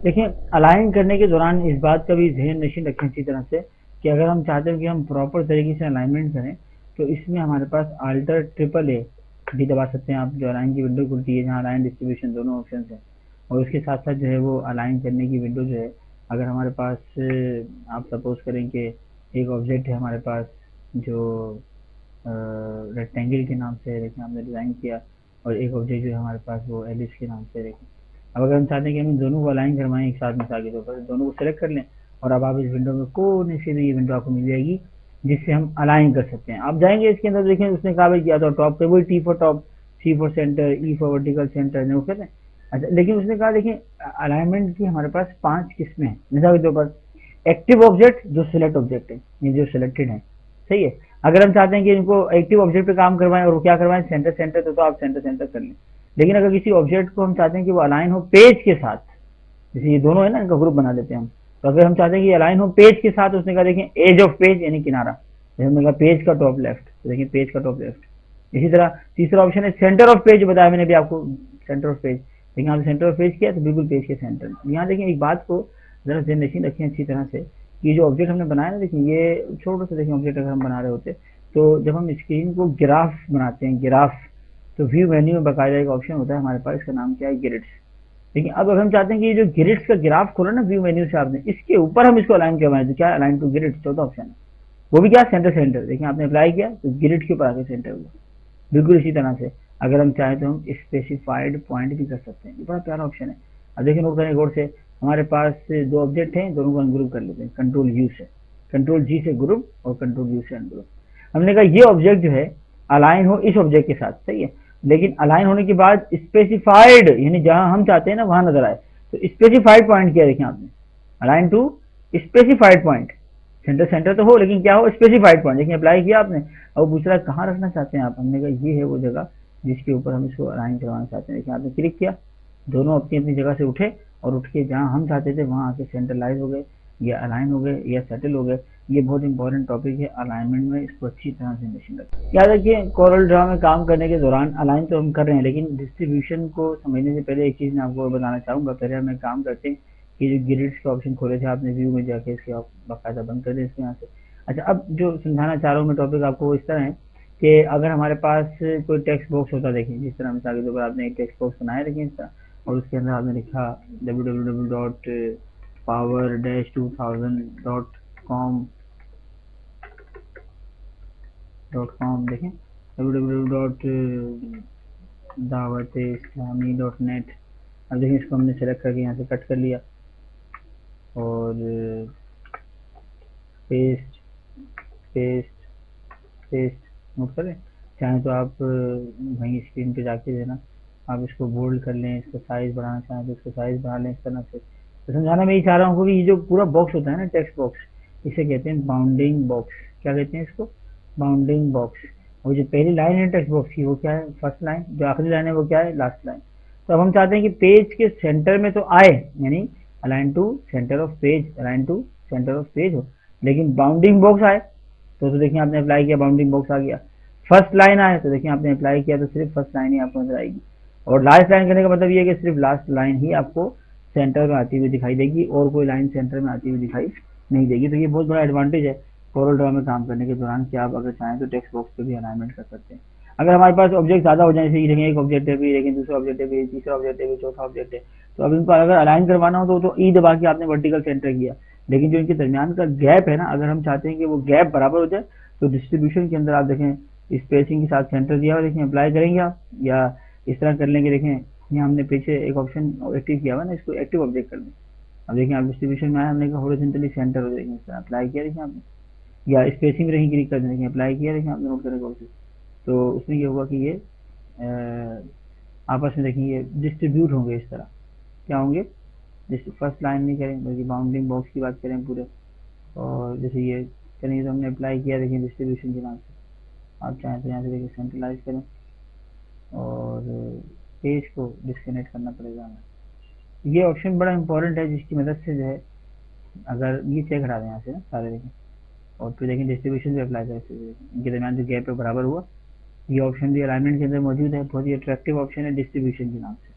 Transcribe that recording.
देखिए, अलाइन करने के दौरान इस बात का भी ध्यान नशीन रखें अच्छी तरह से कि अगर हम चाहते हैं कि हम प्रॉपर तरीके से अलाइनमेंट करें, तो इसमें हमारे पास आल्टर ट्रिपल ए भी दबा सकते हैं आप, जो अलाइन की विंडो खुलती है जहाँ अलाइन डिस्ट्रीब्यूशन दोनों ऑप्शन है। और उसके साथ साथ जो है वो अलाइन करने की विंडो जो है, अगर हमारे पास आप सपोज करें कि एक ऑब्जेक्ट है हमारे पास जो रेक्टेंगल के नाम से देखिए हमने डिज़ाइन किया, और एक ऑब्जेक्ट जो है हमारे पास वो एलिप्स के नाम से देखिए। अब अगर हम चाहते हैं कि हम दोनों को अलाइन करवाएं एक साथ, मिसाल के तौर पर दोनों को सेलेक्ट कर लें, और अब आप इस विंडो में कोने से भी ये विंडो आपको मिल जाएगी जिससे हम अलाइन कर सकते हैं। आप जाएंगे इसके अंदर, देखें उसने कहा भाई किया था टॉप पे, वही T for top, C for centre, E for vertical centre, वो कहते हैं। अच्छा, लेकिन उसने कहा देखिए अलाइनमेंट की हमारे पास 5 किस्में हैं। मिसाल के तौर पर एक्टिव ऑब्जेक्ट, जो सिलेक्ट ऑब्जेक्ट है, ये जो सिलेक्टेड है, सही है। अगर हम चाहते हैं कि इनको एक्टिव ऑब्जेक्ट पे काम करवाएं और वो क्या करवाएं, सेंटर सेंटर, तो आप सेंटर सेंटर कर लें। लेकिन अगर किसी ऑब्जेक्ट को हम चाहते हैं कि वो अलाइन हो पेज के साथ, जैसे ये दोनों है ना, इनका ग्रुप बना लेते हैं हम, तो अगर हम चाहते हैं कि अलाइन हो पेज के साथ, उसने कहा देखें एज ऑफ पेज यानी किनारा, जैसे हमने कहा पेज का टॉप लेफ्ट, तो देखिए पेज का टॉप लेफ्ट। इसी तरह तीसरा ऑप्शन है सेंटर ऑफ पेज, बताया मैंने भी आपको सेंटर ऑफ पेज। देखिए यहाँ सेंटर ऑफ पेज किया तो बिल्कुल पेज के सेंटर। यहाँ देखिए एक बात को जरा जनरेशन रखें अच्छी तरह से, कि जो ऑब्जेक्ट हमने बनाया ना, देखिए ये छोटा सा देखिए ऑब्जेक्ट अगर हम बना रहे होते, तो जब हम स्क्रीन को ग्राफ बनाते हैं, ग्राफ, तो व्यू मेन्यू में बकायदा एक ऑप्शन होता है हमारे पास, इसका नाम क्या है, ग्रिड्स। लेकिन अब अगर हम चाहते हैं कि ये जो ग्रिड्स का ग्राफ खोला ना व्यू मेन्यू से आपने, इसके ऊपर हम इसको अलाइन करवाएं, तो क्या है, अलाइन टू ग्रिड, चौथा ऑप्शन है। वो भी क्या, सेंटर सेंटर। देखिए आपने अप्लाई किया तो ग्रिड के ऊपर आके सेंटर हुआ। बिल्कुल इसी तरह से अगर हम चाहें तो हम स्पेसिफाइड पॉइंट भी कर सकते हैं, ये बड़ा प्यारा ऑप्शन है। अब देखिए नोट करें गौर से, हमारे पास दो ऑब्जेक्ट हैं, दोनों को अनग्रुप कर लेते हैं कंट्रोल यू से, कंट्रोल जी से ग्रुप और कंट्रोल यू से अनग्रुप। हमने कहा ये ऑब्जेक्ट जो है अलाइन हो इस ऑब्जेक्ट के साथ, सही है, लेकिन अलाइन होने के बाद स्पेसिफाइड यानी जहां हम चाहते हैं ना वहां नजर आए, तो स्पेसिफाइड पॉइंट किया देखिए आपने, align to specified point. Centre centre तो हो लेकिन क्या हो, स्पेसिफाइड पॉइंट। देखिए अप्लाई किया आपने, अब पूछ रहा है कहाँ रखना चाहते हैं आप, हमने कहा ये है वो जगह जिसके ऊपर हम इसको अलाइन करवाना चाहते हैं। देखिए आपने क्लिक किया, दोनों अपनी अपनी जगह से उठे और उठ के जहाँ हम चाहते थे वहां आके सेंट्रलाइज हो गए, या अलाइन हो गए, या सेटल हो गए। ये बहुत इंपॉर्टेंट टॉपिक है अलाइनमेंट में, इसको अच्छी तरह से मेंशन रखें। याद रखिए कोरल ड्रा में काम करने के दौरान अलाइन तो हम कर रहे हैं, लेकिन डिस्ट्रीब्यूशन को समझने से पहले एक चीज मैं आपको बताना चाहूंगा। पहले हमें काम करते हैं कि जो ग्रिड्स के ऑप्शन खोले थे आपने व्यू में जाके, इसके आप बाकायदा बंद कर दें इसके यहाँ से। अच्छा, अब जो समझाना चाह रहा हूँ मैं टॉपिक आपको इस तरह है कि अगर हमारे पास कोई टेक्स्ट बॉक्स होता, देखिए जिस तरह मिसाल के तौर पर आपने एक टेक्स्ट बॉक्स बनाया, देखिए इस तरह, और उसके अंदर आपने लिखा www.power-2000.com, देखें www.dawat-islami.net। अब देखिए इसको हमने सेलेक्ट करके यहाँ से कट कर लिया और पेस्ट पेस्ट पेस्ट, नोट करें। चाहे तो आप वहीं स्क्रीन पे जाके देना, आप इसको बोल्ड कर लें, इसका साइज बढ़ाना चाहें तो इसको साइज बढ़ा लें इस तरह से। तो समझाना मैं ये चाह रहा हूँ कि ये जो पूरा बॉक्स होता है ना, टेक्स्ट बॉक्स, इसे कहते हैं बाउंडिंग बॉक्स। क्या कहते हैं इसको, बाउंडिंग बॉक्स। और जो पहली लाइन है टेक्स्ट बॉक्स की वो क्या है, फर्स्ट लाइन, जो आखिरी लाइन है वो क्या है, लास्ट लाइन। तो अब हम चाहते हैं कि पेज के सेंटर में तो आए, यानी align to centre of page, align to centre of page हो, लेकिन बाउंडिंग बॉक्स आए तो देखिए आपने अप्लाई किया, बाउंडिंग बॉक्स आ गया। फर्स्ट लाइन आए तो देखिए आपने अप्लाई किया तो सिर्फ फर्स्ट लाइन ही आपको नजर आएगी। और लास्ट लाइन करने का मतलब ये है कि सिर्फ लास्ट लाइन ही आपको सेंटर में आती हुई दिखाई देगी, और कोई लाइन सेंटर में आती हुई दिखाई नहीं देगी। तो ये बहुत बड़ा एडवांटेज है कोरल ड्रॉ में काम करने के दौरान कि आप अगर चाहें तो टेक्स्ट बॉक्स पे भी अलाइनमेंट कर सकते हैं। अगर हमारे पास ऑब्जेक्ट ज्यादा हो जाए, जैसे देखें एक ऑब्जेक्ट है भी, लेकिन दूसरा ऑब्जेक्ट है भी, तीसरा ऑब्जेक्ट है भी, चौथा ऑब्जेक्ट है, तो अब इनको अगर अलाइन करवाना हो तो ई दबा के आपने वर्टिकल सेंटर किया, लेकिन जो इनके दरमियान का गैप है ना, अगर हम चाहते हैं कि वो गैप बराबर हो जाए, तो डिस्ट्रीब्यूशन के अंदर आप देखें स्पेसिंग के साथ सेंटर दिया हुआ, देखें अप्लाई करेंगे आप, या इस तरह कर लेंगे। देखें यहाँ हमने पीछे एक ऑप्शन एक्टिव किया हुआ ना, इसको एक्टिव ऑब्जेक्ट कर दें। अब देखिए आप डिस्ट्रीब्यूशन में आया, हमने कहा हॉरिजॉन्टली सेंटर हो जाएगी, इस तरह अप्लाई किया देखिए आपने, या स्पेसिंग रही क्लिक कर दें, अप्लाई किया देखिए आपने, नोट करेंगे ऑप्शन। तो उसमें ये होगा कि ये आपस में देखिए डिस्ट्रीब्यूट होंगे इस तरह। क्या होंगे, जैसे फर्स्ट लाइन नहीं करें बल्कि बाउंडिंग बॉक्स की बात करें पूरे, और जैसे ये करेंगे तो हमने अप्लाई किया देखिए डिस्ट्रीब्यूशन के नाम से। आप चाहें तो यहाँ से देखिए सेंट्रलाइज करें और पेज को डिस्कनेक्ट करना पड़ेगा हमें। ये ऑप्शन बड़ा इंपॉर्टेंट है जिसकी मदद से जो है, अगर ये चेक हटा दें यहाँ से ना सारे देखें, और फिर देखें डिस्ट्रीब्यूशन भी अप्लाई करें, इनके दरमियान जो गैप है बराबर हुआ। ये ऑप्शन भी अलाइनमेंट के अंदर मौजूद है, बहुत ही अट्रैक्टिव ऑप्शन है डिस्ट्रीब्यूशन के नाम से।